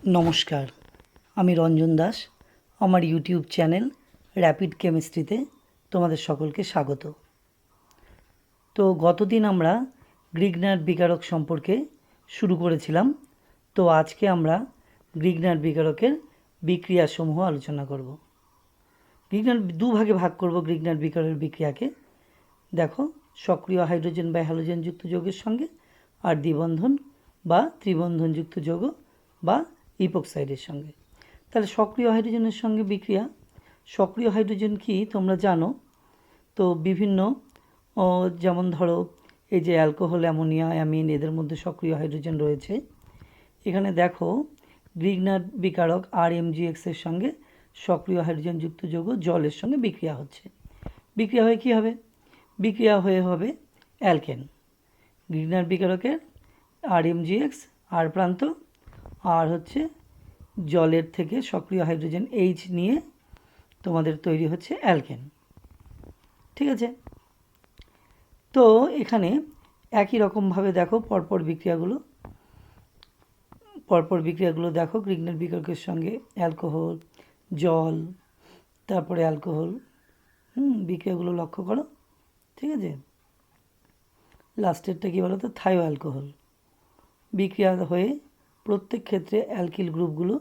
নমস্কার, আমি রঞ্জন দাস। আমার ইউটিউব চ্যানেল র্যাপিড কেমিস্ট্রিতে তোমাদের সকলকে স্বাগত। তো গতদিন আমরা গ্রিগনার বিকারক সম্পর্কে শুরু করেছিলাম। তো আজকে আমরা গ্রিগনার বিকারকের বিক্রিয়াসমূহ আলোচনা করব। গ্রিগনার দুভাগে ভাগ করব গ্রিগনার বিকারকের বিক্রিয়াকে। দেখো, সক্রিয় হাইড্রোজেন বা হ্যালোজেনযুক্ত যৌগের সঙ্গে আর দ্বিবন্ধন বা ত্রিবন্ধনযুক্ত যৌগ বা ইপক্সাইডের সঙ্গে। তাহলে সক্রিয় হাইড্রোজেনের সঙ্গে বিক্রিয়া। সক্রিয় হাইড্রোজেন কি তোমরা জানো? তো বিভিন্ন যেমন ধরো এই যে অ্যালকোহল, অ্যামোনিয়া, অ্যামিন, এদের মধ্যে সক্রিয় হাইড্রোজেন রয়েছে। এখানে দেখো গ্রিগনার বিকারক RMgX এর সঙ্গে সক্রিয় হাইড্রোজেনযুক্ত যৌগ জলের সঙ্গে বিক্রিয়া হচ্ছে। বিক্রিয়া হয়ে কী হবে? বিক্রিয়া হয়ে হবে অ্যালকেন। গ্রিগনার বিকারকের RMgX আর প্রান্ত আর হচ্ছে জলের থেকে সক্রিয় হাইড্রোজেন H নিয়ে তোমাদের তৈরি হচ্ছে অ্যালকেন। ঠিক আছে? তো এখানে একই রকমভাবে দেখো পরপর বিক্রিয়াগুলো দেখো। গ্রিগনার বিকারকের সঙ্গে অ্যালকোহল, জল, তারপরে অ্যালকোহল, বিক্রিয়াগুলো লক্ষ্য করো। ঠিক আছে? লাস্টেরটা কী বলো তো? Thio alcohol. বিক্রিয়া হয়ে প্রত্যেক ক্ষেত্রে অ্যালকিল গ্রুপগুলো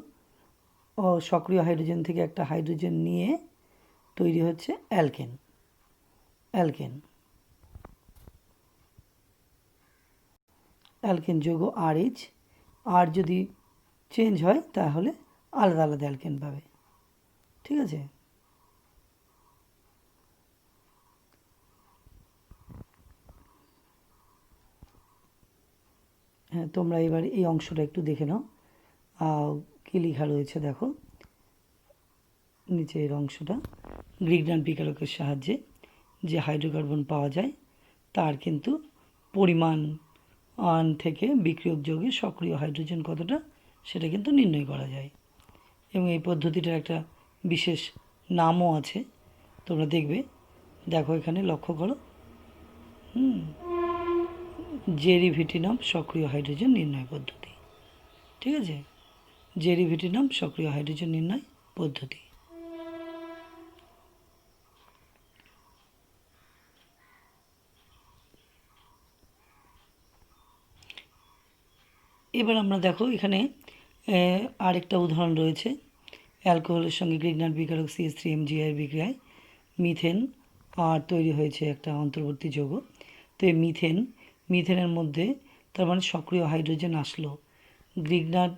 সক্রিয় হাইড্রোজেন থেকে একটা হাইড্রোজেন নিয়ে তৈরি হচ্ছে অ্যালকেন। অ্যালকেন যৌগ RH, আর যদি চেঞ্জ হয় তাহলে আলাদা আলাদা অ্যালকেন পাবে। ঠিক আছে? হ্যাঁ, তোমরা এবার এই অংশটা একটু দেখে নাও। কী লেখা রয়েছে দেখো নিচে এর অংশটা। গ্রিগনার বিকারকের সাহায্যে যে হাইড্রোকার্বন পাওয়া যায় তার কিন্তু পরিমাণ থেকে বিক্রিয়ক যৌগে সক্রিয় হাইড্রোজেন কতটা সেটা কিন্তু নির্ণয় করা যায়। এবং এই পদ্ধতিটার একটা বিশেষ নামও আছে, তোমরা দেখবে। দেখো এখানে লক্ষ্য করো, জেরিভিটিনাম সক্রিয় হাইড্রোজেন নির্ণয় পদ্ধতি। ঠিক আছে? জেরিভিটিনাম সক্রিয় হাইড্রোজেন নির্ণয় পদ্ধতি। এবার আমরা দেখো এখানে আরেকটা উদাহরণ রয়েছে। অ্যালকোহলের সঙ্গে গ্রিগনার বিকারক CH3MgI বিক্রিয়ায় মিথেন আর তৈরি হয়েছে একটা অন্তর্বর্তী যৌগ। তো এই মিথেনের মধ্যে তার মানে সক্রিয় হাইড্রোজেন আসলো। গ্রিগনার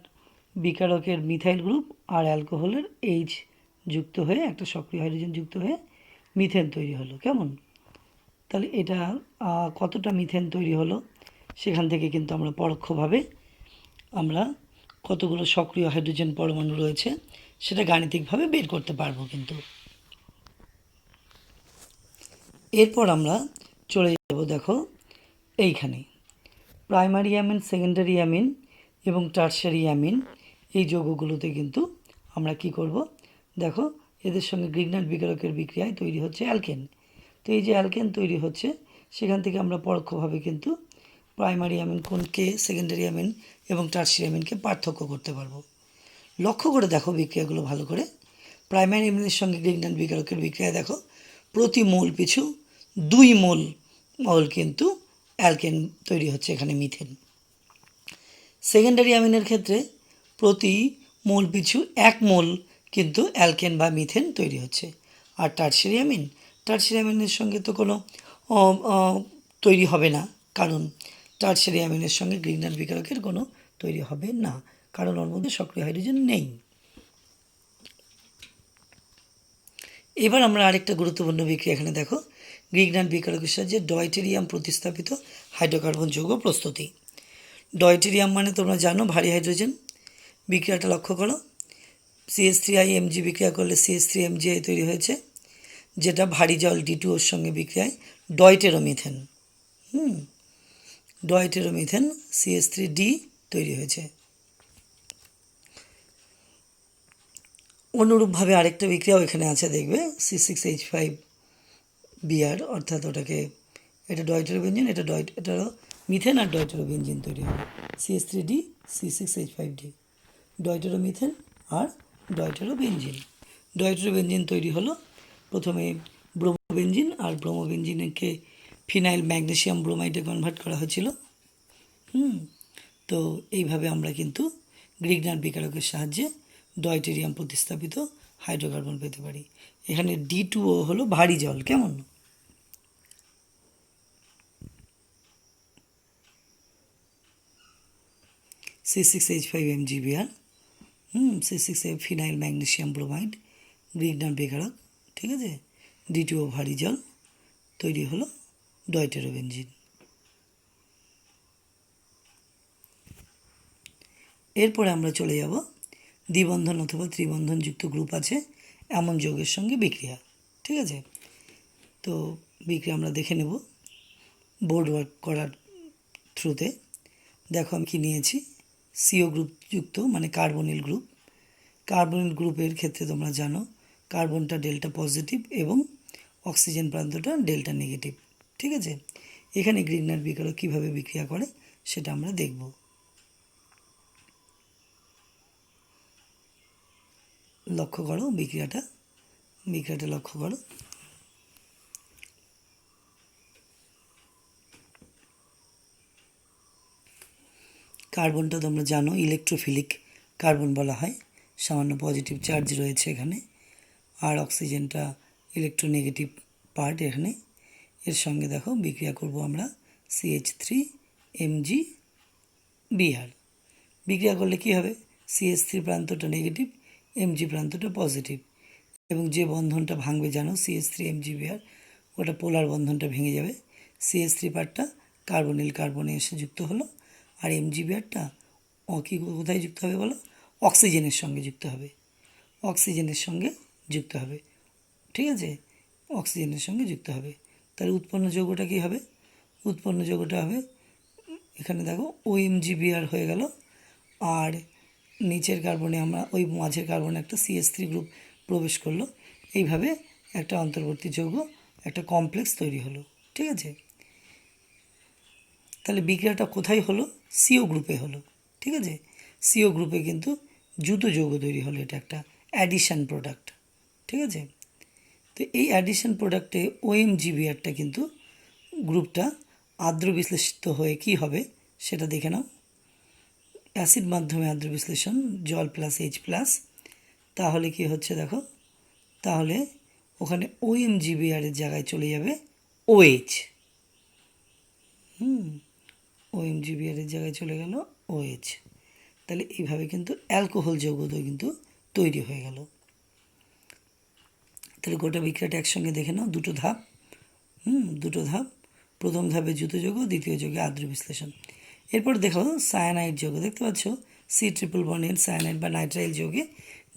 বিকারকের মিথাইল গ্রুপ আর অ্যালকোহলের H যুক্ত হয়ে একটা সক্রিয় হাইড্রোজেন যুক্ত হয়ে মিথেন তৈরি হলো। কেমন? তাহলে এটা কতটা মিথেন তৈরি হলো সেখান থেকে কিন্তু আমরা পরোক্ষভাবে আমরা কতগুলো সক্রিয় হাইড্রোজেন পরমাণু রয়েছে সেটা গাণিতিকভাবে বের করতে পারবো। কিন্তু এরপর আমরা চলে যাব দেখো এইখানে প্রাইমারি অ্যামিন, সেকেন্ডারি অ্যামিন এবং টারশারি অ্যামিন, এই যৌগগুলোতে কিন্তু আমরা কি করব দেখো, এদের সঙ্গে গ্রিগনার বিকারকের বিক্রিয়ায় তৈরি হচ্ছে অ্যালকেন। তো এই যে অ্যালকেন তৈরি হচ্ছে সেখান থেকে আমরা পরোক্ষভাবে কিন্তু প্রাইমারি অ্যামিন কোনকে, সেকেন্ডারি অ্যামিন এবং টারশারি অ্যামিনকে পার্থক্য করতে পারবো। লক্ষ্য করে দেখো বিক্রিয়াগুলো ভালো করে। প্রাইমারি অ্যামিনের সঙ্গে গ্রিগনার বিকারকের বিক্রিয়া দেখো, প্রতি মোল পিছু 2 মোল কিন্তু অ্যালকেন তৈরি হচ্ছে এখানে মিথেন। সেকেন্ডারি অ্যামিনের ক্ষেত্রে প্রতি মোল পিছু 1 মোল কিন্তু অ্যালকেন বা মিথেন তৈরি হচ্ছে। আর টারশারি অ্যামিনের সঙ্গে তো কোনো তৈরি হবে না, কারণ টারশারি অ্যামিনের সঙ্গে গ্রিগনার বিকারকের কোনো তৈরি হবে না, কারণ ওর মধ্যে সক্রিয় হাইড্রোজেন নেই। এবার আমরা আরেকটা গুরুত্বপূর্ণ বিক্রিয়া এখানে দেখো, গ্রিগনার বিকারকের সাহায্যে ডয়টেরিয়াম প্রতিস্থাপিত হাইড্রোকার্বন যৌগ প্রস্তুতি। ডয়টেরিয়াম মানে তোমরা জানো ভারী হাইড্রোজেন। বিক্রিয়াটা লক্ষ্য করো, CH3IMG বিক্রিয়া করলে CH3MgI তৈরি হয়েছে, যেটা ভারী জল D2ওর সঙ্গে বিক্রিয়ায় ডয়টেরোমিথেন CH3D তৈরি হয়েছে। অনুরূপভাবে আরেকটা বিক্রিয়াও এখানে আছে, দেখবে C6H5Br, অর্থাৎ ওটাকে এটা ডয়টেরোবেঞ্জিন, এটা মিথেন আর ডয়টেরোবেঞ্জিন তৈরি হবে, CH3D C6H5D। ডয়টেরোমিথেন আর ডয়টেরোবেনজিন। ডয়টেরোবেনজিন তৈরি হলো প্রথমে ব্রোমোবেনজিন, আর ব্রোমোবেনজিনকে ফিনাইল ম্যাগনেসিয়াম ব্রোমাইডে কনভার্ট করা হয়েছিল। তো এইভাবে আমরা কিন্তু গ্রিগনার বিকারকের সাহায্যে ডয়টেরিয়াম প্রতিস্থাপিত হাইড্রোকার্বন পেতে পারি। এখানে D2O হলো ভারী জল, কেমন? C6H5MgBr, C6H phenyl magnesium bromide, Grignard বিকারক, ঠিক আছে। D2O ভারী জল, তৈরি হলো ডয়টেরোবেনজিন। এরপরে আমরা চলে যাব দ্বিবন্ধন অথবা ত্রিবন্ধনযুক্ত গ্রুপ আছে এমন যৌগের সঙ্গে বিক্রিয়া, ঠিক আছে। তো বিক্রিয়া আমরা দেখে নেব বোর্ড ওয়ার্ক করার থ্রুতে। দেখো আমি কি নিয়েছি, সিও গ্রুপ যুক্ত মানে কার্বনিল গ্রুপ। কার্বনিল গ্রুপের ক্ষেত্রে তোমরা জানো কার্বনটা ডেল্টা পজিটিভ এবং অক্সিজেন প্রান্তটা ডেল্টা নেগেটিভ, ঠিক আছে। এখানে গ্রিগনার বিকারক কীভাবে বিক্রিয়া করে সেটা আমরা দেখব। লক্ষ্য করো বিক্রিয়াটা লক্ষ্য করো। কার্বনটা তোমরা জানো ইলেকট্রোফিলিক কার্বন বলা হয়, সামান্য পজিটিভ চার্জ রয়েছে এখানে, আর অক্সিজেনটা ইলেকট্রোনেগেটিভ পার্ট এখানে। এর সঙ্গে দেখো বিক্রিয়া করব আমরা CH3MgBr। বিক্রিয়া করলে কি হবে, CH3 প্রান্তটা নেগেটিভ, Mg প্রান্তটা পজিটিভ, এবং যে বন্ধনটা ভাঙবে জানো CH3MgBr, ওটা পোলার বন্ধনটা ভেঙে যাবে। CH3 পার্টটা কার্বনিল কার্বনে এসে যুক্ত হলো, আর MgBrটা কি কোথায় যুক্ত হবে বলো, অক্সিজেনের সঙ্গে যুক্ত হবে, অক্সিজেনের সঙ্গে যুক্ত হবে, ঠিক আছে, অক্সিজেনের সঙ্গে যুক্ত হবে। তাহলে উৎপন্ন যৌগটা কী হবে, উৎপন্ন যৌগটা হবে এখানে দেখো OMgBr হয়ে গেল, আর নিচের কার্বনে আমরা ওই মাঝের কার্বনে একটা CH3 গ্রুপ প্রবেশ করলো, এইভাবে একটা অন্তর্বর্তী যৌগ একটা কমপ্লেক্স তৈরি হলো, ঠিক আছে। তাহলে বিক্রিয়াটা কোথায় হলো, সিও গ্রুপে হলো, ঠিক আছে। সিও গ্রুপে কিন্তু জুতো যৌগ তৈরি হলো, এটা একটা অ্যাডিশন প্রোডাক্ট, ঠিক আছে। তো এই অ্যাডিশন প্রোডাক্টে OMgBrটা কিন্তু গ্রুপটা আর্দ্র বিশ্লেষিত হয়ে কি হবে সেটা দেখে নাও। অ্যাসিড মাধ্যমে আর্দ্র বিশ্লেষণ, জল প্লাস H+, তাহলে কি হচ্ছে দেখো, তাহলে ওখানে OMgBr এর জায়গায় চলে যাবে OH, OMgBr এর জায়গায় চলে গেল OH। তাহলে এইভাবে কিন্তু অ্যালকোহল যৌগটা কিন্তু তৈরি হয়ে গেল। তাহলে গোটা বিক্রিয়াটা একসঙ্গে দেখে নাও, দুটো ধাপ, দুটো ধাপ। প্রথম ধাপে জুতো যৌগ, দ্বিতীয় যৌগে আর্দ্র বিশ্লেষণ। এরপর দেখো সায়ানাইড যৌগ, দেখতে পাচ্ছ C++ সায়ানাইড বা নাইট্রাইল যৌগে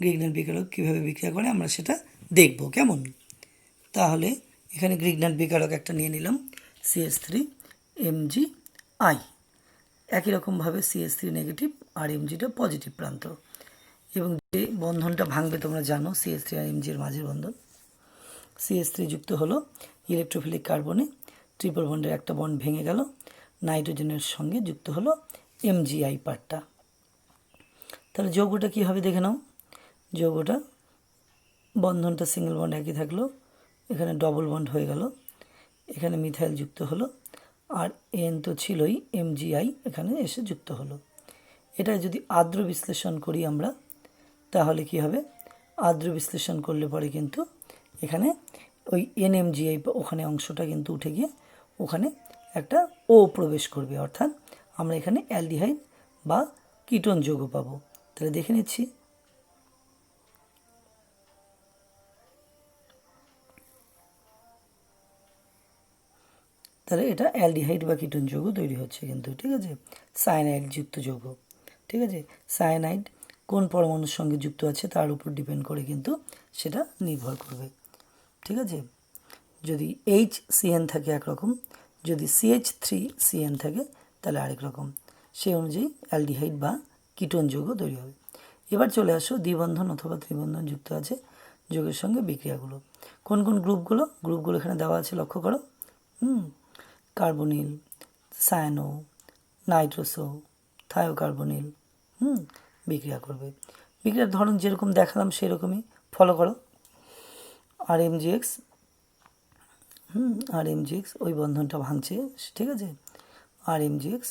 গ্রিগনার বিকারক কীভাবে বিক্রিয়া করে আমরা সেটা দেখব, কেমন। তাহলে এখানে গ্রিগনার বিকারক একটা নিয়ে নিলাম CH3MgI, একই রকমভাবে CH3 নেগেটিভ আর Mgটা পজিটিভ প্রান্ত, এবং যে বন্ধনটা ভাঙবে তোমরা জানো CH3 আর Mg এর মাঝের বন্ধন। CH3 যুক্ত হলো ইলেকট্রোফিলিক কার্বনে, ট্রিপল বন্ডের একটা বন্ড ভেঙে গেল, নাইট্রোজেনের সঙ্গে যুক্ত হলো MgI পার্টটা। তাহলে যৌগটা কী হবে দেখে নাও, যৌগটা বন্ধনটা সিঙ্গেল বন্ড একই থাকলো, এখানে ডবল বন্ড হয়ে গেল, এখানে মিথাইল যুক্ত হলো, আর N তো ছিলই, MgI এখানে এসে যুক্ত হলো। এটা যদি আর্দ্র বিশ্লেষণ করি আমরা তাহলে কি হবে, আর্দ্র বিশ্লেষণ করলে পরে কিন্তু এখানে ওই NMgI ওখানে অংশটা কিন্তু উঠে গিয়ে ওখানে একটা O প্রবেশ করবে, অর্থাৎ আমরা এখানে অ্যালডিহাইড বা কিটোন যৌগ পাবো। তাহলে দেখে নিচ্ছি, তাহলে এটা অ্যালডিহাইড বা কিটোন যৌগ তৈরি হচ্ছে কিন্তু, ঠিক আছে, সায়ানাইড যুক্ত যৌগ, ঠিক আছে। সায়ানাইড কোন পরমাণুর সঙ্গে যুক্ত আছে তার উপর ডিপেন্ড করে কিন্তু সেটা নির্ভর করবে, ঠিক আছে। যদি HCN থাকে একরকম, যদি CH3CN থাকে তাহলে আরেক রকম, সেই অনুযায়ী অ্যালডিহাইড বা কিটোন যৌগ তৈরি হবে। এবার চলে আসো দ্বিবন্ধন অথবা ত্রিবন্ধন যুক্ত আছে যৌগের সঙ্গে বিক্রিয়াগুলো। কোন কোন গ্রুপগুলো এখানে দেওয়া আছে লক্ষ্য করো, কার্বনিল, সায়ানো, নাইট্রোসো, থায়োকার্বনিল, বিক্রিয়া করবে। বিক্রিয়ার ধরন যেরকম দেখালাম সেরকমই ফলো করো। আর এমজিএক্স ওই বন্ধনটা ভাঙছে, ঠিক আছে। আর এমজিএক্স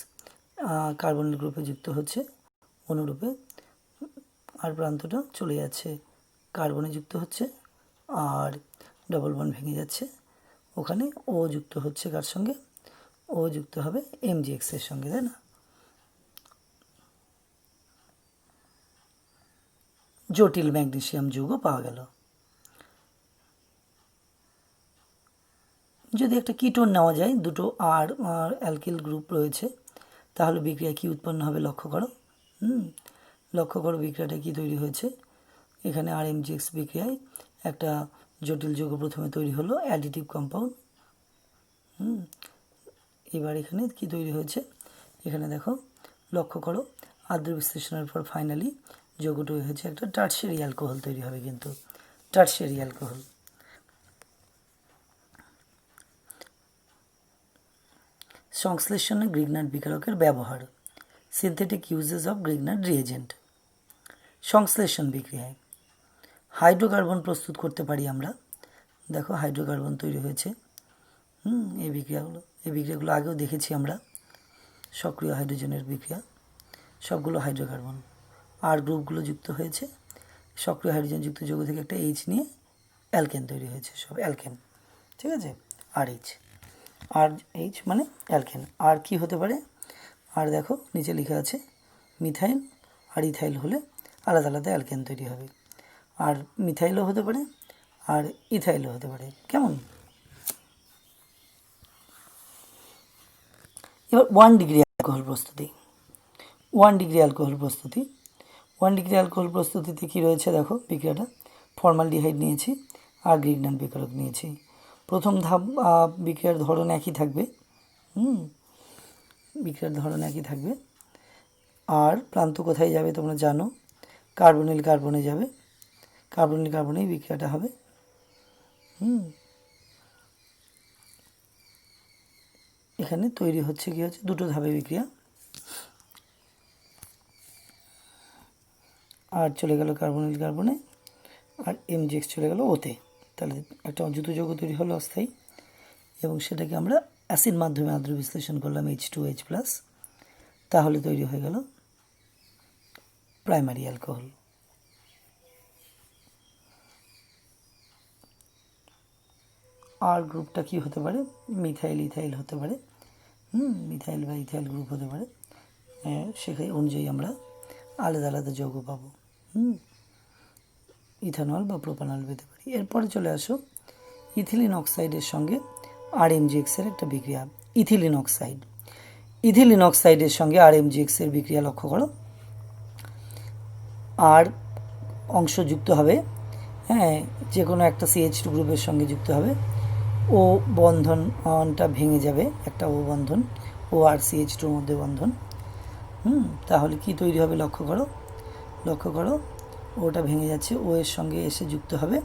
কার্বনের গ্রুপে যুক্ত হচ্ছে অনুরূপে, আর প্রান্তটা চলে যাচ্ছে কার্বনে যুক্ত হচ্ছে, আর ডবল বন্ড ভেঙে যাচ্ছে, ওখানে ও যুক্ত হচ্ছে কার সঙ্গে, ও যুক্ত হবে এমজিএক্সের সঙ্গে, তাই না। জটিল ম্যাগনেসিয়াম যৌগ পাওয়া গেল। যদি একটা কিটোন নেওয়া যায়, দুটো আর অ্যালকিল গ্রুপ রয়েছে, তাহলে বিক্রিয়া কি উৎপন্ন হবে লক্ষ্য করো। লক্ষ্য করো বিক্রিয়াটা কি তৈরি হয়েছে। এখানে আর-এমজিএক্স বিক্রিয়ায় একটা জটিল যৌগ প্রথমে তৈরি হলো, অ্যাডিটিভ কম্পাউন্ড। এবার এখানে কি তৈরি হয়েছে, এখানে দেখো লক্ষ্য করো, আদ্র বিশ্লেষণের পর ফাইনালি যৌগটা হয়েছে একটা টার্সিয়ারি অ্যালকোহল তৈরি হবে, কিন্তু টার্সিয়ারি অ্যালকোহল। সংশ্লেষণে গ্রিগনার্ড বিকারকের ব্যবহার, synthetic uses of Grignard reagent. সংশ্লেষণ বিক্রিয়ায় হাইড্রোকার্বন প্রস্তুত করতে পারি আমরা। দেখো হাইড্রোকার্বন তৈরি হয়েছে। এই বিক্রিয়াগুলো আগেও দেখেছি আমরা, সক্রিয় হাইড্রোজেনের বিক্রিয়া, সবগুলো হাইড্রোকার্বন। আর গ্রুপগুলো যুক্ত হয়েছে, সক্রিয় হাইড্রোজেন যুক্ত যৌগ থেকে একটা এইচ নিয়ে অ্যালকেন তৈরি হয়েছে, সব অ্যালকেন, ঠিক আছে। আর এইচ মানে অ্যালকেন। আর কি হতে পারে, আর দেখো নিচে লেখা আছে মিথাইল আর ইথাইল হলে আলাদা আলাদা অ্যালকেন তৈরি হবে, আর মিথাইলও হতে পারে আর ইথাইলও হতে পারে। কেমন? এবার 1 ডিগ্রি অ্যালকোহল প্রস্তুতি। 1 ডিগ্রি অ্যালকোহল প্রস্তুতি 1 ডিগ্রি অ্যালকোহল প্রস্তুতিতে কী রয়েছে দেখো বিক্রিয়াটা। ফর্মালডিহাইড নিয়েছি আর গ্রিগনার্ড বিকারক নিয়েছি। প্রথম ধাপ বিক্রিয়ার ধরন একই থাকবে, বিক্রিয়ার ধরন একই থাকবে। আর প্রান্ত কোথায় যাবে তোমরা জানো, কার্বনিল কার্বনে যাবে, কার্বনিল কার্বনেই বিক্রিয়াটা হবে। এখানে তৈরি হচ্ছে কি হচ্ছে দুটো ধাপে বিক্রিয়া। আর চলে গেল কার্বনিল কার্বনে, আর এমজিএক্স চলে গেল ওতে। তাহলে একটা অযুত যৌগ তৈরি হলো অস্থায়ী, এবং সেটাকে আমরা অ্যাসিড মাধ্যমে আদ্র বিশ্লেষণ করলাম H2H+, তাহলে তৈরি হয়ে গেল প্রাইমারি অ্যালকোহল। আর গ্রুপটা কি হতে পারে, মিথাইল ইথাইল হতে পারে, মিথাইল বা ইথাইল গ্রুপ হতে পারে। সেখানে অনুযায়ী আমরা আলাদা আলাদা যৌগ পাবো, ইথানল বা প্রোপানল পেতে পারি। এরপরে চলে আসো ইথিলিন অক্সাইডের সঙ্গে আর-এমজিএক্সের একটা বিক্রিয়া। ইথিলিন অক্সাইডের সঙ্গে আর-এমজিএক্সের বিক্রিয়া লক্ষ্য করো। আর অংশ যুক্ত হবে, যে কোনো একটা CH2 গ্রুপের সঙ্গে যুক্ত হবে, ও বন্ধনটা ভেঙে যাবে, একটা ও বন্ধন, ও আর CH2 মধ্যে বন্ধন। তাহলে কি তৈরি হবে লক্ষ্য করো, ওটা ভেঙে যাচ্ছে, ও এর সঙ্গে এসে যুক্ত হবে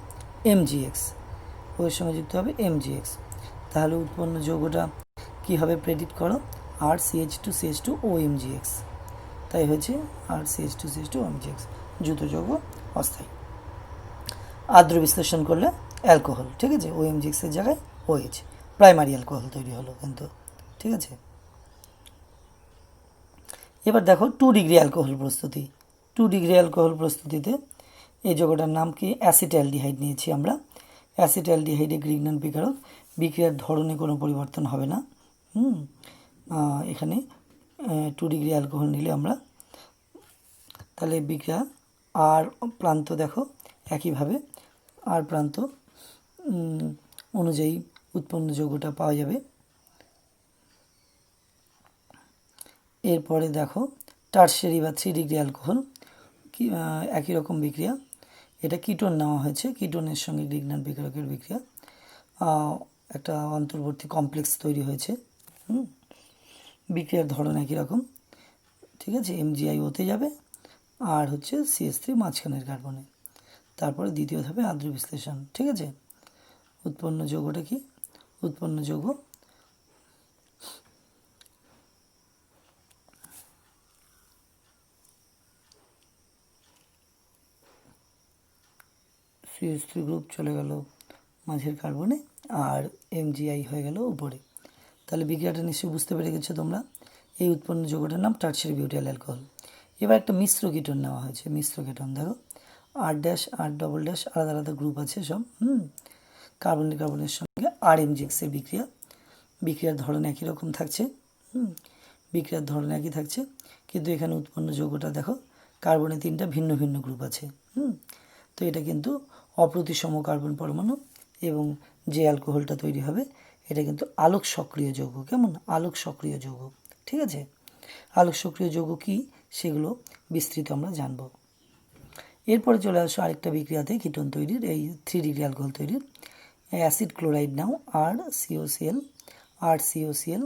এমজিএক্স, ও এর সঙ্গে যুক্ত হবে এমজিএক্স। তাহলে উৎপন্ন যৌগটা কি হবে প্রেডিক্ট করো, আর CH2 ও এমজিএক্স। তাই হয়েছে আর CH2 ও এমজিএক্স, যুত যৌগ অস্থায়ী। আদ্র বিশ্লেষণ করলে অ্যালকোহল, ঠিক আছে, ও এমজিএক্সের জায়গায় OH, প্রাইমারি অ্যালকোহল তৈরি হলো কিন্তু, ঠিক আছে। এবার দেখো 2 ডিগ্রি অ্যালকোহল প্রস্তুতি। 2 ডিগ্রি অ্যালকোহল প্রস্তুতিতে এই যৌগটার নাম কি, অ্যাসিটালডিহাইড নিয়েছি আমরা। অ্যাসিটালডিহাইডে গ্রিগনার্ড বিকারক, বিক্রিয়ার ধরনে কোনো পরিবর্তন হবে না। এখানে 2 ডিগ্রি অ্যালকোহল নিলে আমরা, তাহলে বিক্রিয়া আর প্রান্ত দেখো একইভাবে, আর প্রান্ত অনুযায়ী উৎপন্ন যৌগটা পাওয়া যাবে। এরপরে দেখো টার্সিয়ারি বা 3 ডিগ্রি অ্যালকোহল, কি একই রকম বিক্রিয়া। এটা কিটোন নেওয়া হয়েছে, কিটোনের সঙ্গে গ্রিগনার্ড বিকারকের বিক্রিয়া, একটা অন্তর্বর্তী কমপ্লেক্স তৈরি হয়েছে। বিক্রিয়ার ধরন একই রকম, ঠিক আছে। MgI ওতে যাবে, আর হচ্ছে CH3 মাঝখানের কার্বনে। তারপরে দ্বিতীয় ধাপে আদ্র বিশ্লেষণ, ঠিক আছে। উৎপন্ন যৌগটা কি, উৎপন্ন যৌগ CH3 গ্রুপ চলে গেল মাঝের কার্বনে আর MgI হয়ে গেল উপরে। তাহলে বিক্রিয়াটা নিশ্চয়ই বুঝতে পেরে গেছো তোমরা। এই উৎপন্ন যৌগটার নাম টারশিয়ারি বিউটাইল অ্যালকোহল। এবার একটা মিশ্র কিটোন নেওয়া হয়েছে। মিশ্র কিটোন দেখো R' R" আলাদা আলাদা গ্রুপ আছে সব। কার্বনের সঙ্গে RMgXের বিক্রিয়া। বিক্রিয়ার ধরন একই রকম থাকছে। বিক্রিয়ার ধরন একই থাকছে, কিন্তু এখানে উৎপন্ন যৌগটা দেখো কার্বনে 3টা ভিন্ন ভিন্ন গ্রুপ আছে। তো এটা কিন্তু অপ্রতিসম কার্বন পরমাণু, এবং যে অ্যালকোহলটা তৈরি হবে এটা কিন্তু আলোক সক্রিয় যৌগ। কেমন? আলোক সক্রিয় যৌগ। ঠিক আছে, আলোক সক্রিয় যৌগ কি সেগুলো বিস্তৃত আমরা জানব। এরপরে চলে আসো আরেকটা বিক্রিয়াতে কিটোন তৈরির, এই 3 ডিগ্রি অ্যালকোহল তৈরির। অ্যাসিড ক্লোরাইড নাও RCOCl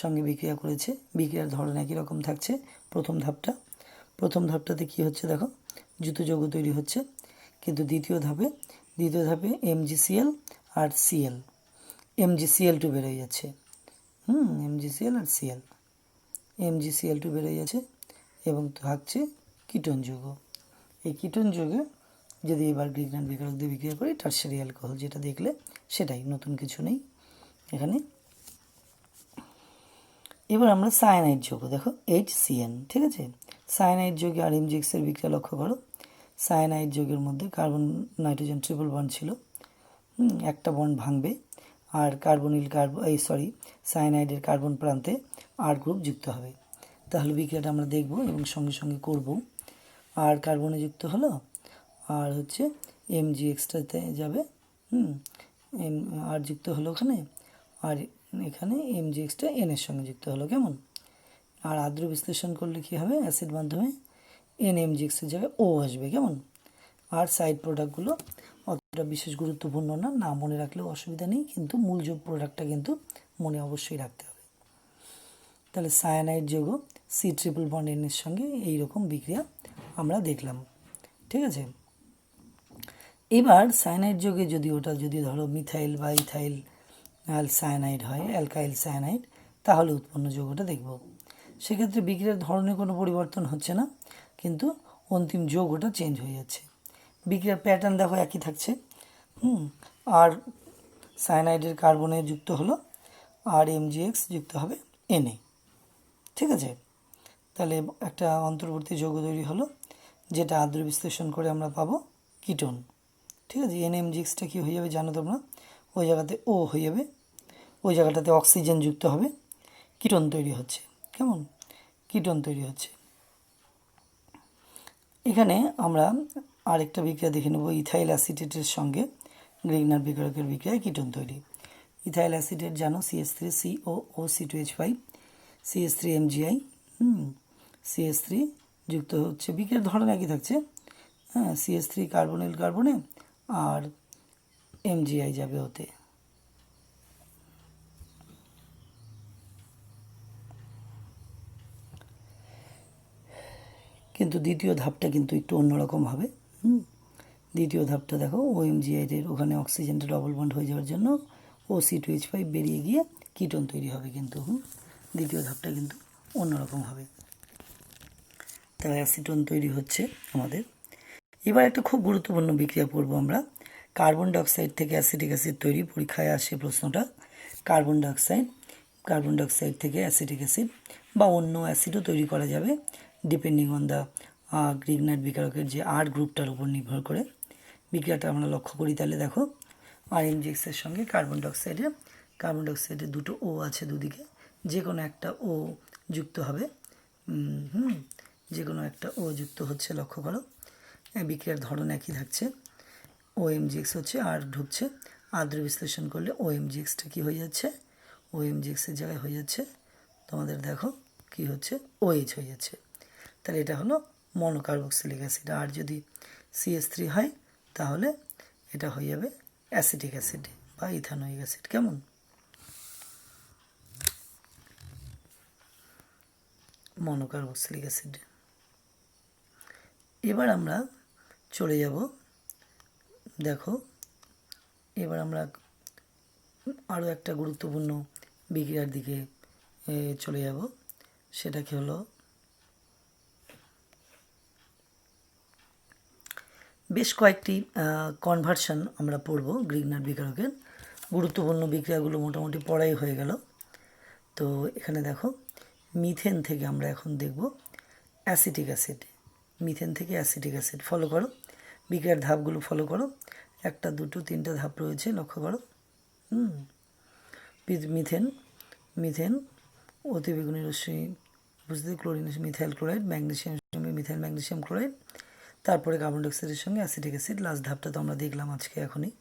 সঙ্গে বিক্রিয়া করেছে। বিক্রিয়ার ধরন একই রকম থাকছে। প্রথম ধাপটাতে কি হচ্ছে দেখো, যুত যৌগ তৈরি হচ্ছে, কিন্তু দ্বিতীয় ধাপে MgCl আর Cl, MgCl2 বেরোয় যাচ্ছে। MgCl আর Cl, MgCl2 বেরোয় যাচ্ছে এবং থাকছে কিটোন যৌগ। এই কিটোন যৌগে যদি এবার গ্রিগনার বিকারক দিয়ে বিক্রিয়া করি টারশিয়ারি অ্যালকোহল, যেটা দেখলে সেটাই, নতুন কিছু নেই এখানে। এবার আমরা সায়ানাইড যৌগ দেখো HCN। ঠিক আছে, সায়ানাইড যৌগে RMgXের বিক্রিয়া লক্ষ্য করো। সায়ানাইড যৌগের মধ্যে কার্বন নাইট্রোজেন ট্রিপল বন্ড ছিল, একটা বন্ড ভাঙবে আর সায়ানাইডের কার্বন প্রান্তে R গ্রুপ যুক্ত হবে। তাহলে বিক্রিয়াটা আমরা দেখব এবং সঙ্গে সঙ্গে করব। আর কার্বনে যুক্ত হলো, আর হচ্ছে MgXটাতে যাবে, আর যুক্ত হলো ওখানে, আর এখানে MgXটা N এর সঙ্গে যুক্ত হলো। কেমন? আর আদ্র বিশ্লেষণ করলে কি হবে, অ্যাসিড মাধ্যমে NMgXের জায়গায় O আসবে। কেমন? আর সাইড প্রোডাক্টগুলো অতটা বিশেষ গুরুত্বপূর্ণ না, না মনে রাখলেও অসুবিধা নেই, কিন্তু মূল যোগ প্রোডাক্টটা কিন্তু মনে অবশ্যই রাখতে হবে। তাহলে সায়ানাইড যৌগ C∧N এর সঙ্গে এইরকম বিক্রিয়া আমরা দেখলাম। ঠিক আছে, এবার সায়ানাইড যৌগে যদি ধরো মিথাইল বা ইথাইল সায়ানাইড হয়, অ্যালকাইল সায়ানাইড, তাহলে উৎপন্ন যৌগটা দেখব। সেক্ষেত্রে বিক্রিয়ার ধরনের কোনো পরিবর্তন হচ্ছে না, কিন্তু অন্তিম যৌগটা চেঞ্জ হয়ে যাচ্ছে। বিক্রিয়ার প্যাটার্ন দেখো একই থাকছে। আর সায়ানাইডের কার্বনে যুক্ত হলো আর MgX যুক্ত হবে Na। ঠিক আছে, তাহলে একটা অন্তর্বর্তী যৌগ তৈরি হলো, যেটা আদ্র বিশ্লেষণ করে আমরা পাবো কিটোন। ঠিক আছে, NMgXটা কী হয়ে যাবে জানো তোমরা, ওই জায়গাতে O হয়ে যাবে, ওই জায়গাটাতে অক্সিজেন যুক্ত হবে, কিটোন তৈরি হচ্ছে। কেমন? কিটোন তৈরি হচ্ছে। এখানে আমরা আরেকটা বিক্রিয়া দেখে নেব, ইথাইল অ্যাসিটেটের সঙ্গে গ্রিগনার বিকারকের বিক্রিয়ায় কিটোন তৈরি। ইথাইল অ্যাসিটেট জানো CH3COO2H5, CH3MgI, CH3 যুক্ত হচ্ছে, বিক্রিয়ার ধরন একই থাকছে। CH3 কার্বনে আর MgI যাবে ওতে। কিন্তু দ্বিতীয় ধাপটা কিন্তু একটু অন্যরকম হবে। দ্বিতীয় ধাপটা দেখো, OMgI-এর ওখানে অক্সিজেনটা ডবল বন্ড হয়ে যাওয়ার জন্য O(C2H5) বেরিয়ে গিয়ে কিটোন তৈরি হবে, কিন্তু দ্বিতীয় ধাপটা কিন্তু অন্যরকম হবে। তাই অ্যাসিটোন তৈরি হচ্ছে আমাদের। এবার একটা খুব গুরুত্বপূর্ণ বিক্রিয়া করব আমরা, কার্বন ডাইঅক্সাইড থেকে অ্যাসিটিক অ্যাসিড তৈরি। পরীক্ষায় আসে প্রশ্নটা, কার্বন ডাইঅক্সাইড থেকে অ্যাসিটিক অ্যাসিড বা অন্য অ্যাসিডও তৈরি করা যাবে, ডিপেন্ডিং অন দ্য গ্রিগনার বিকারকের যে R গ্রুপটার উপর নির্ভর করে। বিক্রিয়াটা আমরা লক্ষ্য করি, তাহলে দেখো RMgXের সঙ্গে কার্বন ডাইঅক্সাইডের দুটো O আছে দুদিকে, যে কোনো একটা O যুক্ত হবে। যে কোনো একটা O যুক্ত হচ্ছে, লক্ষ্য করো। বিক্রিয়ার ধরন একই থাকছে। OMgX হচ্ছে, আর ঢুকছে, আদ্র বিশ্লেষণ করলে OMgXটা কী হয়ে যাচ্ছে, OMgXের জায়গায় হয়ে যাচ্ছে তোমাদের দেখো কি হচ্ছে, OH হয়ে যাচ্ছে। তাহলে এটা হলো মনোকার্বক্সিলিক অ্যাসিড। আর যদি CH3 হয় তাহলে এটা হয়ে যাবে অ্যাসিটিক অ্যাসিড বা ইথানোয়িক অ্যাসিড। কেমন? মনোকার্বক্সিলিক অ্যাসিড। এবার আমরা চলে যাব, দেখো এবার আমরা আরও একটা গুরুত্বপূর্ণ বিক্রিয়ার দিকে চলে যাব, সেটা কি হলো বেশ কয়েকটি কনভার্সন আমরা পড়ব গ্রিগনার বিকারকের। গুরুত্বপূর্ণ বিক্রিয়াগুলো মোটামুটি পড়াই হয়ে গেল। তো এখানে দেখো মিথেন থেকে আমরা এখন দেখব অ্যাসিটিক অ্যাসিড। মিথেন থেকে অ্যাসিটিক অ্যাসিড ফলো করো, বিক্রিয়ার ধাপগুলো ফলো করো। 1 2 3 ধাপ রয়েছে, লক্ষ্য করো। মিথেন মিথেন অতিবেগুনি রশ্মি উপস্থিত ক্লোরিন মিথাইল ক্লোরাইড, ম্যাগনেসিয়ামের সঙ্গে মিথাইল ম্যাগনেসিয়াম ক্লোরাইড, তারপরে কার্বন ডাইঅক্সাইডের সঙ্গে অ্যাসিটিক অ্যাসিড। লাস্ট ধাপটা তো আমরা দেখলাম আজকে এখনই।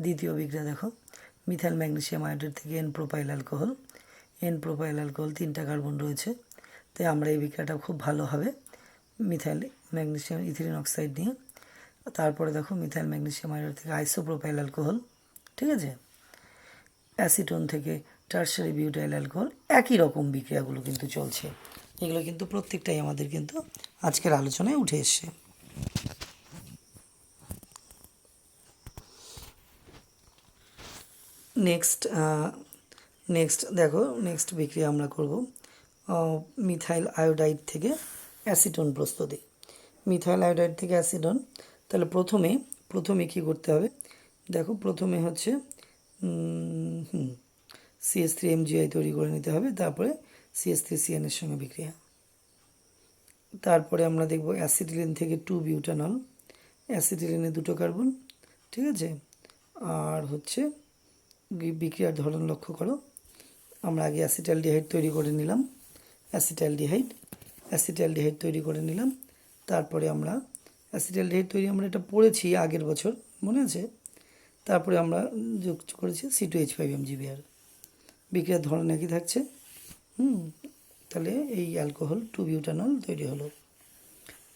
দ্বিতীয় বিক্রিয়া দেখো, মিথাইল ম্যাগনেসিয়াম আয়োডাইড থেকে N propyl alcohol. N propyl alcohol 3টা কার্বন রয়েছে, তাই আমরা এই বিক্রিয়াটা খুব ভালো হবে মিথাইল ম্যাগনেসিয়াম ইথিলিন অক্সাইড নিয়ে। তারপরে দেখো মিথাইল ম্যাগনেসিয়াম আয়োডাইড থেকে আইসোপ্রোপাইল অ্যালকোহল, ঠিক আছে। অ্যাসিটোন থেকে টারশারি বিউটাইল অ্যালকোহল। একই রকম বিক্রিয়াগুলো কিন্তু চলছে, এগুলো কিন্তু প্রত্যেকটাই আমাদের কিন্তু আজকের আলোচনায় উঠে এসছে। নেক্সট দেখো, নেক্সট বিক্রিয়া আমরা করব মিথাইল আয়োডাইড থেকে অ্যাসিটোন প্রস্তুতি। মিথাইল আয়োডাইড থেকে অ্যাসিটোন, তাহলে প্রথমে কী করতে হবে দেখো, প্রথমে হচ্ছে CH3MgI তৈরি করে নিতে হবে, তারপরে CH3CN এর সঙ্গে বিক্রিয়া। তারপরে আমরা দেখব অ্যাসিটিলিন থেকে 2 বিউটানল। অ্যাসিটিলিনে 2টো কার্বন, ঠিক আছে। আর হচ্ছে বিক্রিয়ার ধরন লক্ষ্য করো, আমরা আগে অ্যাসিটালডিহাইড তৈরি করে নিলাম, অ্যাসিটালডিহাইড তৈরি করে নিলাম। তারপরে আমরা অ্যাসিটালডিহাইড তৈরি আমরা এটা পড়েছি আগের বছর, মনে আছে। তারপরে আমরা যুক্ত করেছি C2H5MgBr। বিক্রিয়ার ধরন একই থাকছে। তাহলে এই অ্যালকোহল 2 বিউটানল তৈরি হলো।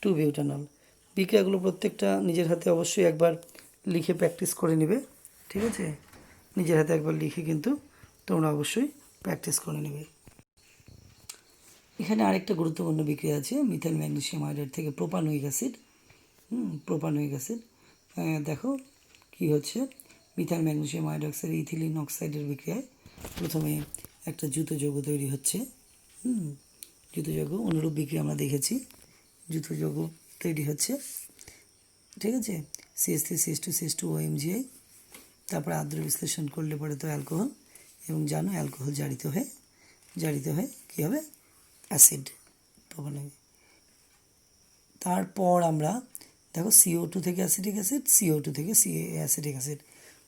2 বিউটানল। বিক্রিয়াগুলো প্রত্যেকটা নিজের হাতে অবশ্যই একবার লিখে প্র্যাকটিস করে নেবে, ঠিক আছে। নিজের হাতে একবার লিখে কিন্তু তোমরা অবশ্যই প্র্যাকটিস করে নেবে। এখানে আরেকটা গুরুত্বপূর্ণ বিক্রিয়া আছে, মিথাইল ম্যাগনেসিয়াম আয়োডাইড থেকে প্রোপানোয়িক অ্যাসিড। প্রোপানোয়িক অ্যাসিড দেখো কি হচ্ছে, মিথাইল ম্যাগনেসিয়াম আয়োডাইড ইথিলিন অক্সাইডের বিক্রিয়ায় প্রথমে একটা জুতো যৌগ তৈরি হচ্ছে। জুতো যৌগ অনুরূপ বিক্রিয়া আমরা দেখেছি, জুতো যৌগ তৈরি হচ্ছে, ঠিক আছে। CH3CH2CH2OMgI। তারপরে আদ্র বিশ্লেষণ করলে পরে তো অ্যালকোহল, এবং জানো অ্যালকোহল জারিত হয়ে কী হবে, অ্যাসিড প্রোপানোয়িক। তারপর আমরা দেখো CO2 থেকে অ্যাসিটিক অ্যাসিড, CO2 থেকে অ্যাসিটিক অ্যাসিড।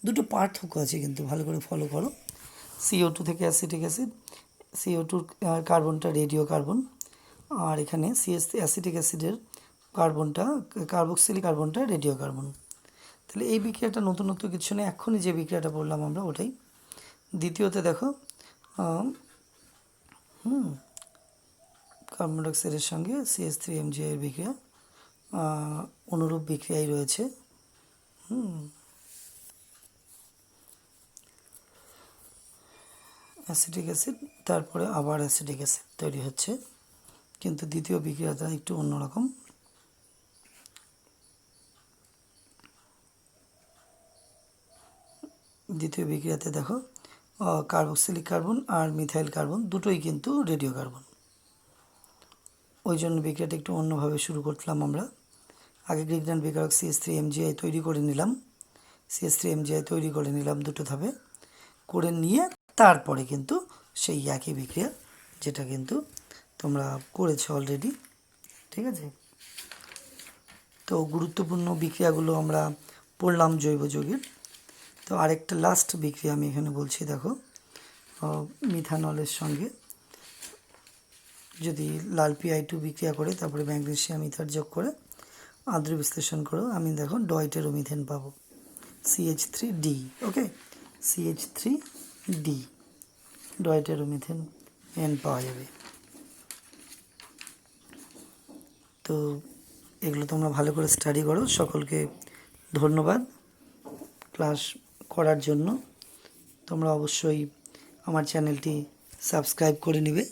দুটো পার্থক্য আছে কিন্তু, ভালো করে ফলো করো। CO2 থেকে অ্যাসিটিক অ্যাসিড, CO2 কার্বনটা রেডিও কার্বন, আর এখানে অ্যাসিটিক অ্যাসিডের কার্বনটা কার্বক্সিলিক কার্বনটা রেডিও কার্বন। তাহলে এই বিক্রিয়াটা নতুনত্ব কিছু নেই, এখনই যে বিক্রিয়াটা বললাম আমরা ওটাই। দ্বিতীয়তে দেখো কার্বন ডাইঅক্সাইডের সঙ্গে CH3MgI এর বিক্রিয়া, অনুরূপ বিক্রিয়াই রয়েছে। অ্যাসিটিক অ্যাসিড, তারপরে আবার অ্যাসিটিক অ্যাসিড তৈরি হচ্ছে, কিন্তু দ্বিতীয় বিক্রিয়াটা একটু অন্যরকম। দ্বিতীয় বিক্রিয়াতে দেখো কার্বক্সিলিক কার্বন আর মিথাইল কার্বন দুটোই কিন্তু রেডিও কার্বন, ওই জন্য বিক্রিয়াটা একটু অন্যভাবে শুরু করলাম আমরা। আগে গ্রিগনার বিকারক CH3MgI তৈরি করে নিলাম, দুটো ধাপে করে নিয়ে তারপরে কিন্তু সেই একই বিক্রিয়া যেটা কিন্তু তোমরা করেছো অলরেডি, ঠিক আছে। তো গুরুত্বপূর্ণ বিক্রিয়াগুলো আমরা পড়লাম জৈব যৌগের। তো আরেকটা লাস্ট বিক্রিয়া আমি এখানে বলছি, দেখো মিথানলের সঙ্গে যদি লাল PI2 বিক্রিয়া করে তারপরে ম্যাগনেসিয়াম ইথার যোগ করে আদ্র বিশ্লেষণ করো, আমি দেখো ডয়টেরোমিথেন পাবো, CH3D। ওকে, CH3D ডয়টেরোমিথেন N পাওয়া যাবে। তো এগুলো তোমরা ভালো করে স্টাডি করো। সকলকে ধন্যবাদ ক্লাস করার জন্য। তোমরা অবশ্যই আমার চ্যানেলটি সাবস্ক্রাইব করে নেবে।